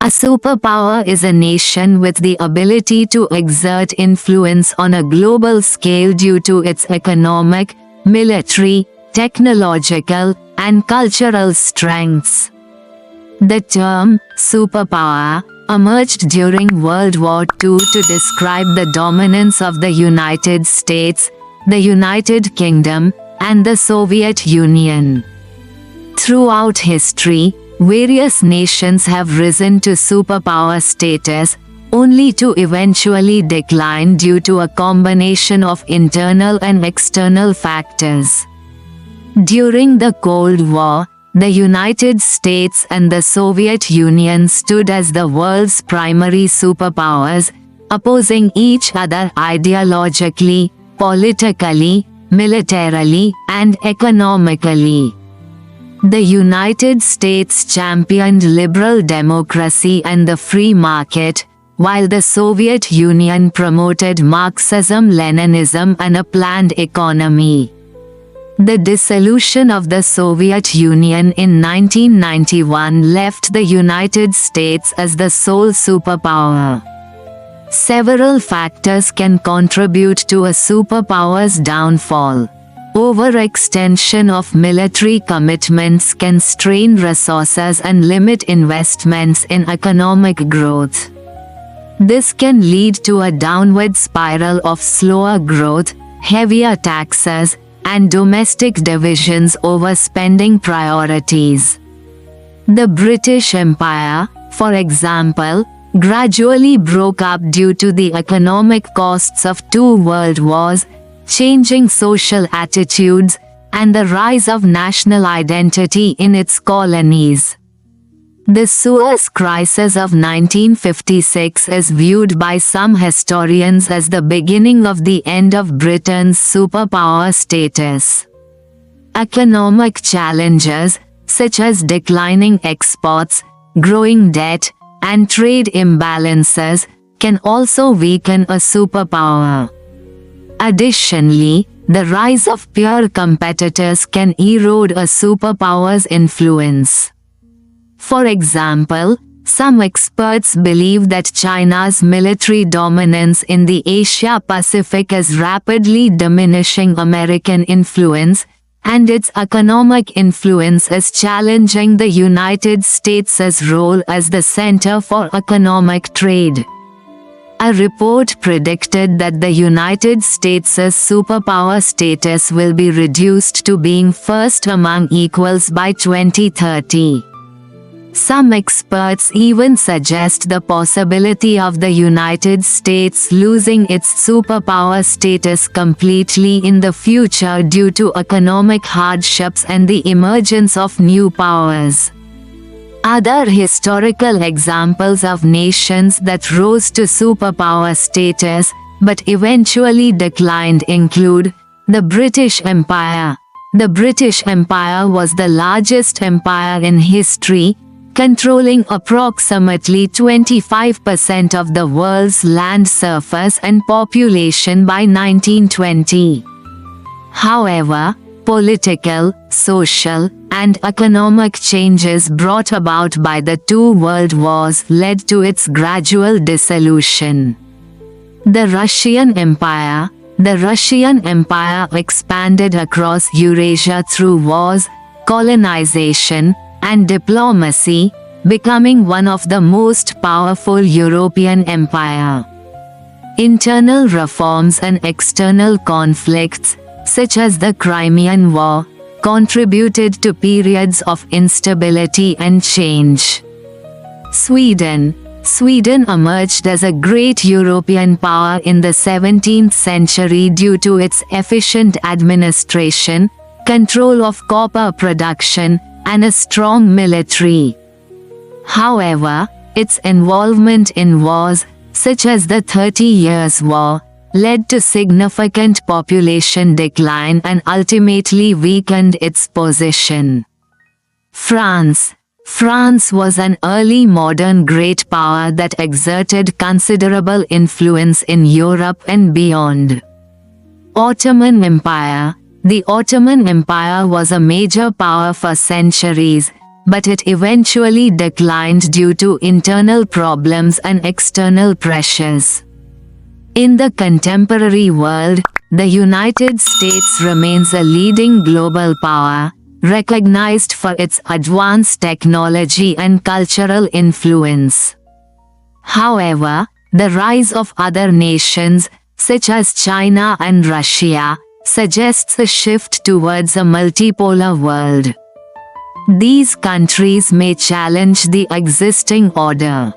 A superpower is a nation with the ability to exert influence on a global scale due to its economic, military, technological, and cultural strengths. The term superpower emerged during World War II to describe the dominance of the United States, the United Kingdom, and the Soviet Union. Throughout history, various nations have risen to superpower status, only to eventually decline due to a combination of internal and external factors. During the Cold War, the United States and the Soviet Union stood as the world's primary superpowers, opposing each other ideologically, politically, militarily, and economically. The United States championed liberal democracy and the free market, while the Soviet Union promoted Marxism-Leninism and a planned economy. The dissolution of the Soviet Union in 1991 left the United States as the sole superpower. Several factors can contribute to a superpower's downfall. Overextension of military commitments can strain resources and limit investments in economic growth. This can lead to a downward spiral of slower growth, heavier taxes, and domestic divisions over spending priorities. The British Empire, for example, gradually broke up due to the economic costs of two world wars, changing social attitudes, and the rise of national identity in its colonies. The Suez Crisis of 1956 is viewed by some historians as the beginning of the end of Britain's superpower status. Economic challenges, such as declining exports, growing debt, and trade imbalances, can also weaken a superpower. Additionally, the rise of peer competitors can erode a superpower's influence. For example, some experts believe that China's military dominance in the Asia-Pacific is rapidly diminishing American influence, and its economic influence is challenging the United States' role as the center for economic trade. A report predicted that the United States' superpower status will be reduced to being first among equals by 2030. Some experts even suggest the possibility of the United States losing its superpower status completely in the future due to economic hardships and the emergence of new powers. Other historical examples of nations that rose to superpower status but eventually declined include the British Empire. The British Empire was the largest empire in history, controlling approximately 25% of the world's land surface and population by 1920. However, political, social, and economic changes brought about by the two world wars led to its gradual dissolution. The Russian Empire. The Russian Empire expanded across Eurasia through wars, colonization, and diplomacy, becoming one of the most powerful European empires. Internal reforms and external conflicts, such as the Crimean War, contributed to periods of instability and change. Sweden emerged as a great European power in the 17th century due to its efficient administration, control of copper production, and a strong military. However, its involvement in wars, such as the 30 Years' War, led to significant population decline and ultimately weakened its position. France was an early modern great power that exerted considerable influence in Europe and beyond. Ottoman Empire. The Ottoman Empire was a major power for centuries, but it eventually declined due to internal problems and external pressures. In the contemporary world, the United States remains a leading global power, recognized for its advanced technology and cultural influence. However, the rise of other nations, such as China and Russia, suggests a shift towards a multipolar world. These countries may challenge the existing order.